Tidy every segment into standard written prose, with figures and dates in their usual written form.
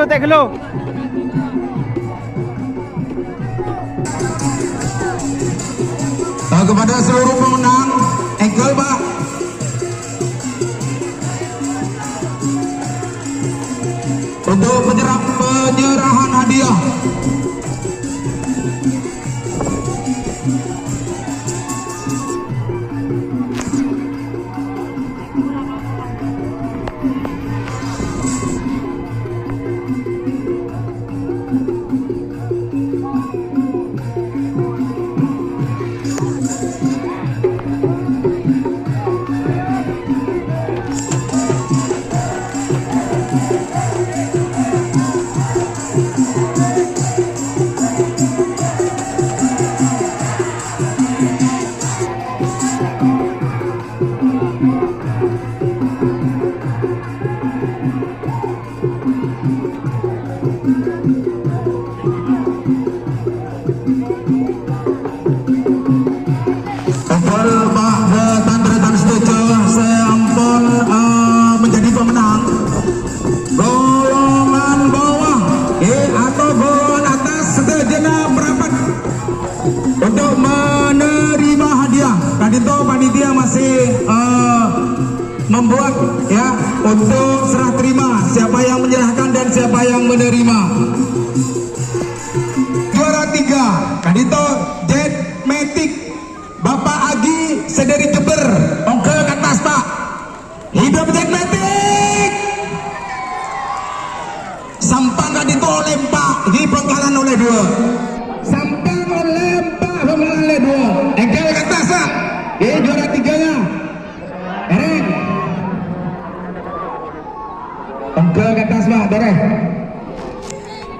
Teh gelo. Kepada seluruh pemenang, engkel Pak. Untuk penyerahan hadiah. Untuk menerima hadiah, tadi itu panitia masih membuat ya untuk serah terima siapa yang menyerahkan dan siapa yang menerima. Juara 3 tadi itu Jet Matic Bapak Agi sedari Jember, ongkel ke atas Pak. Hidup Jet Matic. Sampan tadi itu lempak di Bengkalan oleh 2. Sampan lempak Bengkalan oleh 2. Engkel ke atas Pak. Juara 3-nya. Ereng. Ongkel ke atas Pak, doreh.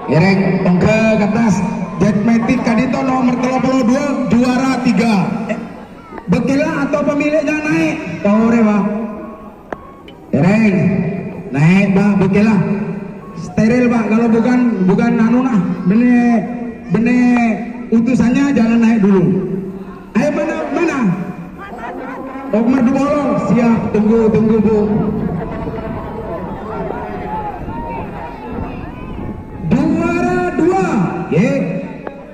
Ereng, ongkel ke atas. Jet Matic tadi itu nomor 32 juara 3. Bekila atau pemiliknya naik? Tahu Pak. Ereng. Naik Pak, bekila. Steril Pak, kalau bukan anu nah, bene utusannya jangan naik dulu. Ayo mana? Omar Dubolong, siap, tunggu Bu. Juara 2,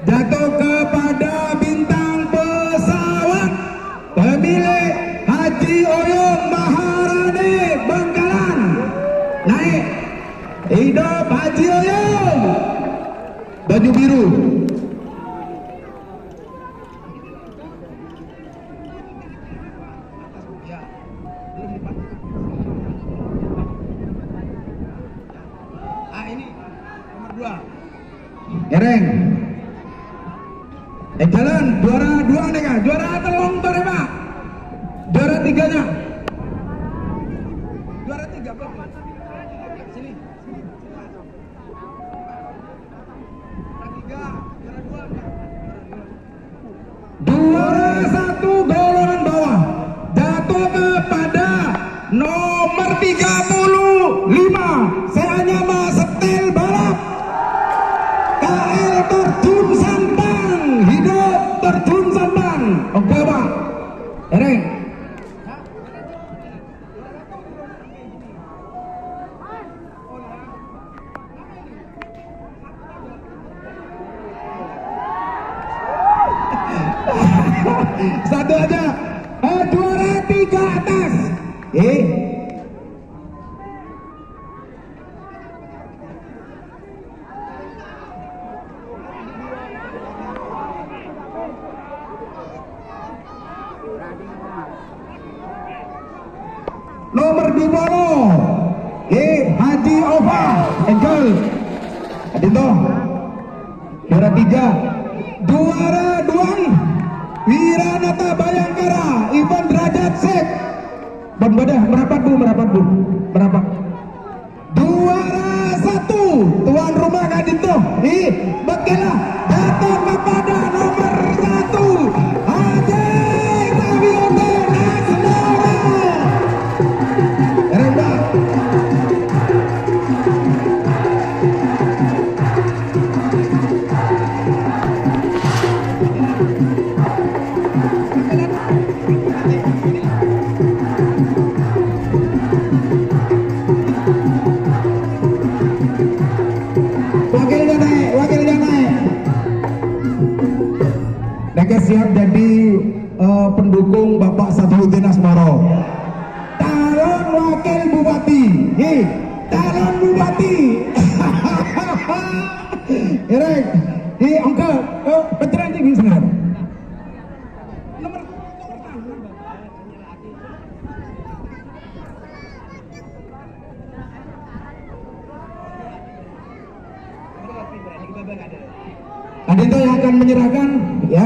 jatuh kepada bintang pesawat pemilik Haji Oyong Maharani Bengkalan. Naik. Hidup Haji Oyong. Baju biru. Ini nomor 2. Ereng. Jalan juara 2 nih Kak. Juara telung tore Pak. Juara 3-nya. Juara 3 Pak. Sini. Juara 1 golongan bawah jatuh kepada nomor 35 Seanyama Setel Balap KL Terjun Sampang. Hidup Terjun Sampang. Oke Pak. Ereng. Satu aja. Juara 3 atas. Dubolo. Haji Ova Engkel Adinto juara 3. Juara 2 Wiranata Bayangkara Ivan Derajat Sek Bambadah merapat bu merapat. Juara 1 tuan rumah Adinto Bekila datang kepada nomor 1 Haji Tawiono Nasmoro Remba. Wakilnya naik. Mereka siap jadi pendukung Bapak Sadruddin Asmoro. Calon wakil bupati. Calon bupati. Irek. Angka pencerahan tinggi senar. Adinto yang akan menyerahkan ya,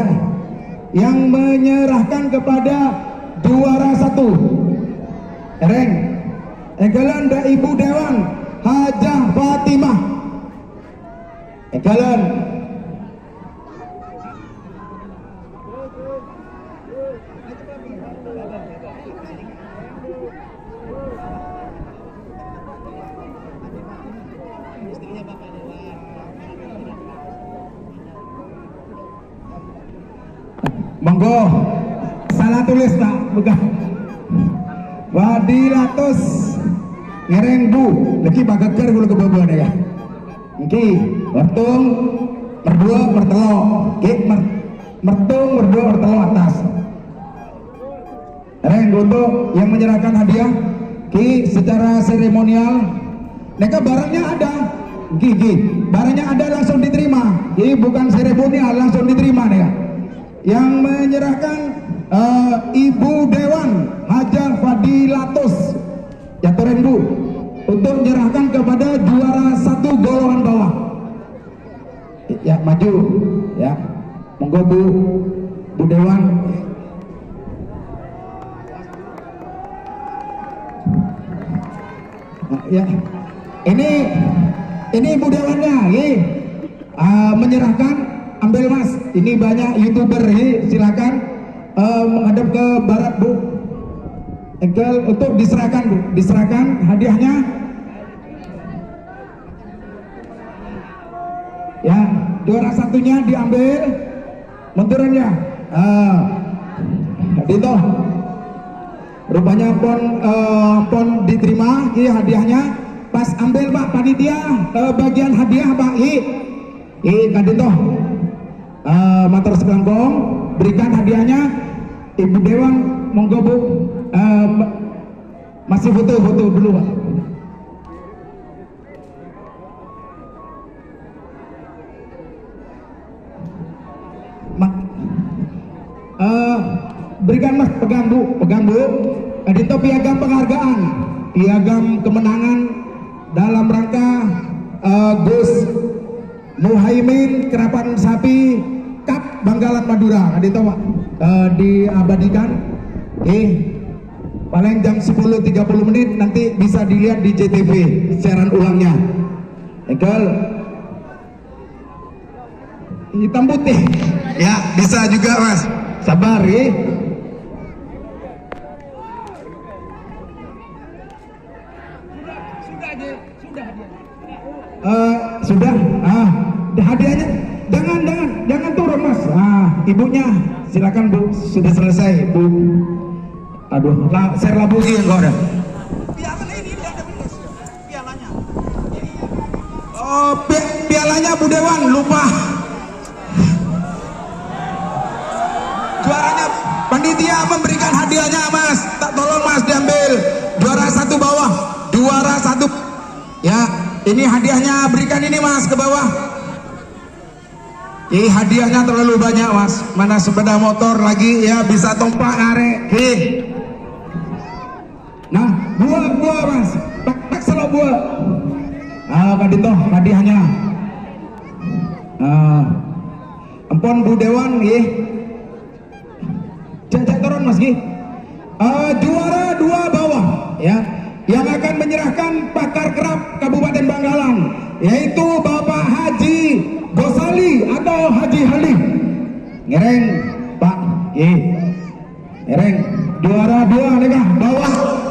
yang menyerahkan kepada juara 1 Ereng Enggalan da Ibu Dewan Hajah Fatimah Enggalan. Monggo salah tulis Pak bukan Wadilatus ngereng bu lagi bageker gula kebabon ya oke mertung merdua mertelo mertung merdua mertelo atas ngereng untuk yang menyerahkan hadiah secara seremonial mereka barangnya ada barangnya ada langsung diterima bukan seremonial langsung diterima nih ya. Yang menyerahkan Ibu Dewan Hajah Fadilatus ya Toren Bu untuk menyerahkan kepada juara 1 golongan bawah ya maju ya monggo Bu Dewan ya ini Bu Dewannya menyerahkan. Ambil Mas, ini banyak YouTuber silakan menghadap ke barat Bu. Engkel untuk diserahkan Bu, diserahkan hadiahnya. Ya, juara 1-nya diambil monturannya. Dito. Rupanya pon diterima hadiahnya. Pas ambil Pak panitia bagian hadiah Pak. Kadito. Matur sekangkong berikan hadiahnya Ibu Dewan monggo Bu masih foto dulu Pak berikan Mas pegang Bu Adinto piagam penghargaan piagam kemenangan dalam rangka Gus Muhaimin Kerapan Sapi Cup Banggalan Madura Adinto Pak diabadikan paling jam 10.30 menit nanti bisa dilihat di JTV siaran ulangnya Engkel hitam putih ya bisa juga Mas sabar sudah hadiahnya jangan turun Mas ibunya silakan Bu sudah selesai Bu aduh saya labuhi enggak ada pialanya Bu Dewan lupa juaranya panitia memberikan hadiahnya Mas tak tolong Mas diambil juara 1 bawah juara 1 ya ini hadiahnya berikan ini Mas ke bawah hadiahnya terlalu banyak Mas mana sepeda motor lagi ya bisa tompak arek nah buah mas, tak selo buah. Kadito hadiahnya. Ampun Bu Dewan nggih. Cek turun Mas nggih. Juara 2 bawah ya, yang akan menyerahkan pakar kerap Kabupaten Bangkalan, yaitu Bapak Haji Gosali atau Haji Halim. Ngereng Pak, ngereng juara 2 nih bawah.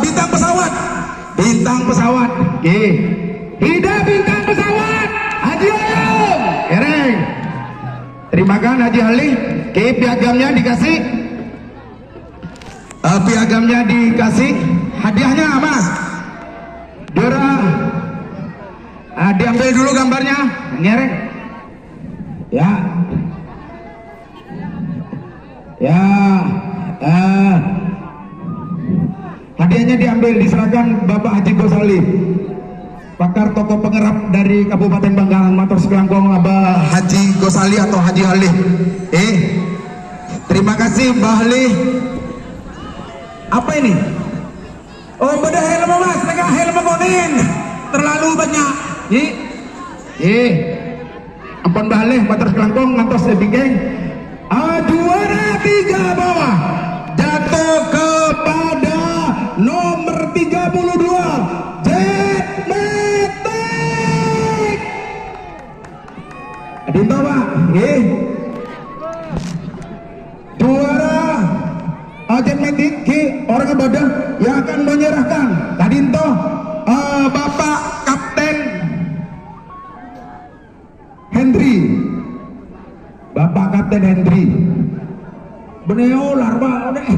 Bintang pesawat, tidak bintang pesawat, Haji Halim. Ngereng. Terima kasih Haji Halim. Piagamnya dikasih. Piagamnya dikasih. Hadiahnya Mas. Juara. Diambil dulu gambarnya. Ngereng. Ya. Hadiahnya diambil, diserahkan Bapak Haji Gosali, pakar tokoh pengerap dari Kabupaten Bangkalan. Matur sekelangkung Abah Haji Gosali atau Haji Halih. Terima kasih Mbah Halih. Apa ini? Oh, beda helm Mas, mereka helm kuning. Terlalu banyak. Ampun Mbah Halih, matur sekelangkung ngantos dibingkeng. Juara 3 bawah jatuh kepada nomor 32 Jet Matic. Adinto Pak, juara Jet Matic orang kebadan yang akan menyerahkan Kadinto Bapak Kapten Hendri. Bapak Kapten Hendri. Beneo larva udah.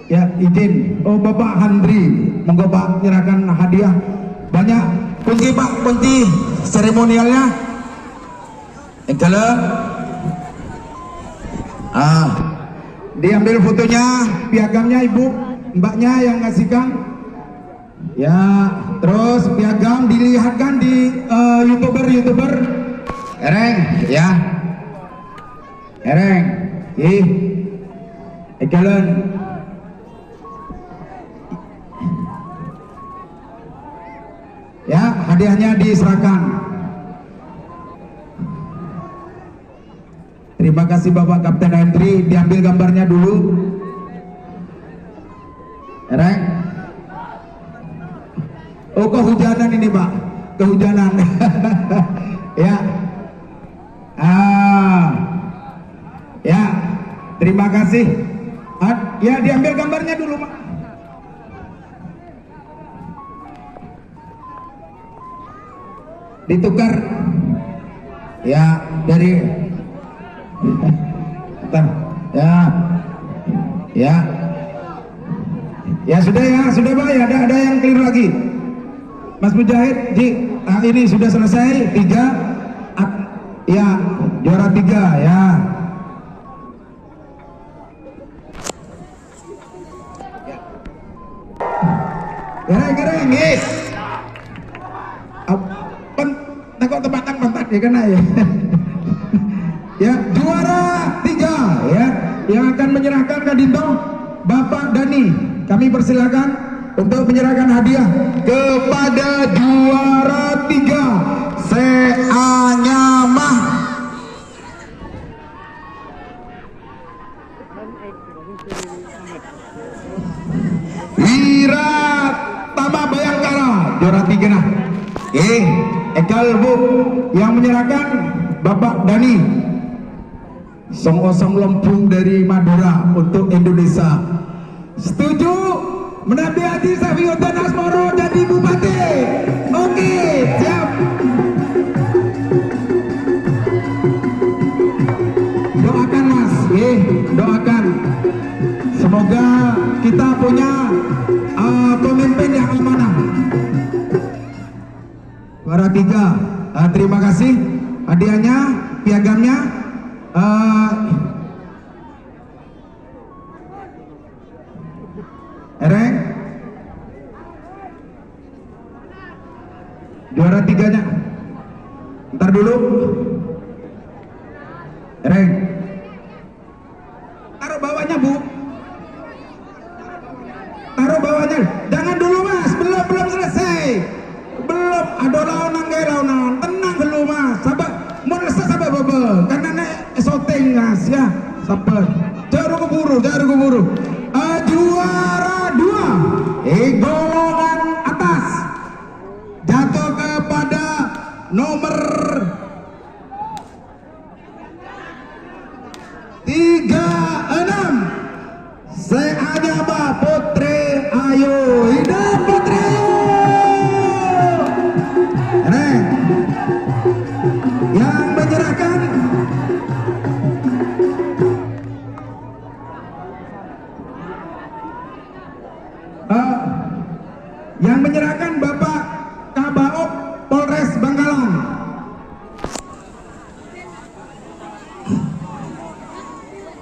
Ya izin, Bapak Handri, monggo Pak menyerahkan hadiah banyak. Kunci Pak, kunci seremonialnya. Diambil fotonya, piagamnya Ibu, Mbaknya yang ngasihkan. Ya, terus piagam dilihatkan di YouTuber. Ereng, ya. Ereng, Ekelen. Ya, hadiahnya diserahkan. Terima kasih Bapak Kapten Hendri. Diambil gambarnya dulu. Ereng. Oh, kehujanan ini Pak, kehujanan. Ya. Ya, terima kasih. Ya, diambil gambarnya dulu Pak. Ditukar ya dari ya sudah Pak ya, ada yang keliru lagi Mas Mujahid. Ini sudah selesai 3 ya, juara 3 ya. Gereng kok tempatan ya kan ya. Ya, juara 3 ya, yang akan menyerahkan Kadinto Bapak Dani. Kami persilakan untuk menyerahkan hadiah kepada juara 3 Seanyamah. Wira Tama Bayangkara juara 3 nah. Ekal Bu yang menyerahkan Bapak Dani Song Lempung dari Madura untuk Indonesia. Setuju menabi Haji Safiuddin Asmoro jadi bupati? Oke, siap. Doakan Mas, doakan. Semoga kita punya pemimpin yang amanah. Juara 3, terima kasih hadiahnya, piagamnya. Ereng, juara 3-nya. Ntar dulu. Ereng. taruh bawahnya. Jangan dulu mas, belum selesai. Belum, ada launan, tenang dulu mas. Sabar, mau selesai sabar bebe. Karena nek syuting mas ya, sabar. Jangan keburu. Juara 2 golongan atas jatuh kepada nomor 36 Seanyaba Putri Ayu. Hidup Putri Ayu. Yang menyerahkan Bapak Kabaop Polres Bangkalan.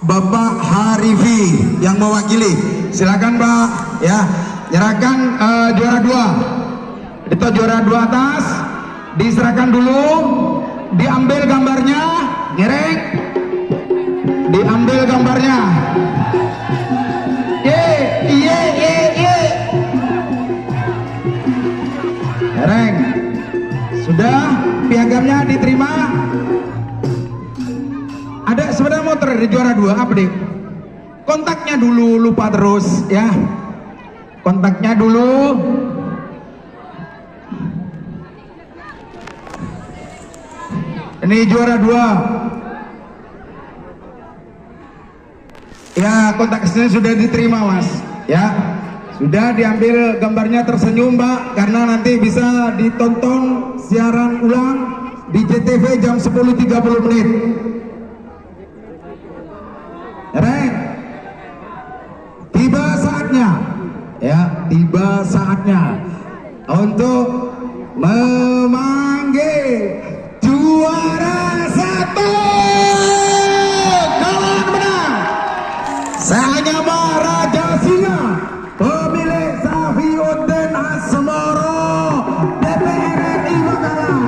Bapak Harifi yang mewakili. Silakan Pak ya, nyerahkan juara 2. Itu juara 2 atas diserahkan dulu, diambil gambarnya, nyereng. Diambil gambarnya. Ye. Nyereng. Sudah piagamnya diterima. Ada sepeda motor di juara 2 apa deh? Kontaknya dulu lupa terus ya. Kontaknya dulu. Ini juara 2. Ya, kontaknya sudah diterima mas. Ya, sudah diambil gambarnya, tersenyum Mbak, karena nanti bisa ditonton siaran ulang di JTV jam 10.30 menit. Tiba saatnya untuk memanggil juara 1 kalah menang Seanyaba Raja Singa, pemilik Safiuddin Asmoro, DPR RI Bangkalan.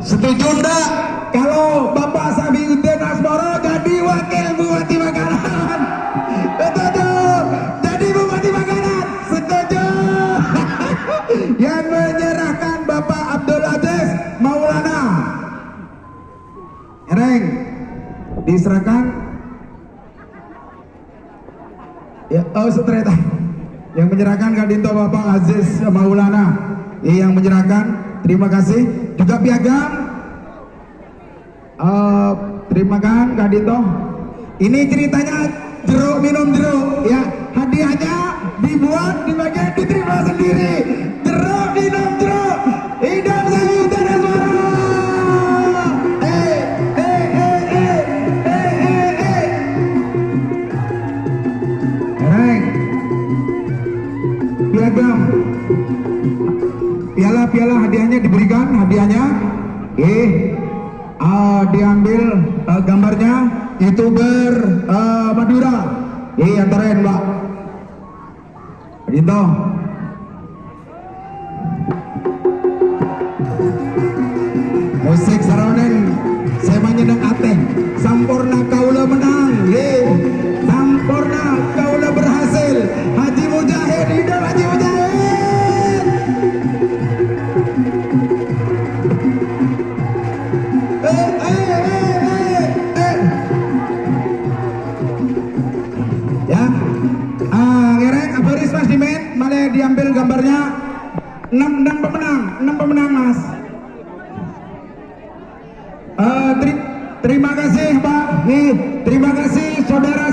Setuju enggak kalau Bapak Safiuddin Asmoro jadi wakil Bupati Bangkalan? Setuju. Jadi Bupati Bangkalan. Setuju. Yang menyerahkan Bapak Abdul Aziz Maulana. Ereng diserahkan. Ya, setereta. Yang menyerahkan Kadinto Bapak Aziz Maulana. Yang menyerahkan. Terima kasih. Juga piagam. Terima kasih Kak Dito. Ini ceritanya jeruk minum jeruk ya. Hadiahnya dibuat, dibagian, diterima sendiri. Jeruk minum jeruk. Hidup Safiuddin Asmoro. Piagam. Piala hadiahnya diberikan, hadiahnya diambil gambarnya YouTuber Madura. Antarin Mbak Dito. Musik saronen saya menyenang ate. Sampurna kaula menang. Sampurna kaula berhasil. Haji Mujahid, hidup Haji Mujahid. Malah diambil gambarnya 6 pemenang mas. Terima kasih Pak. Terima kasih saudara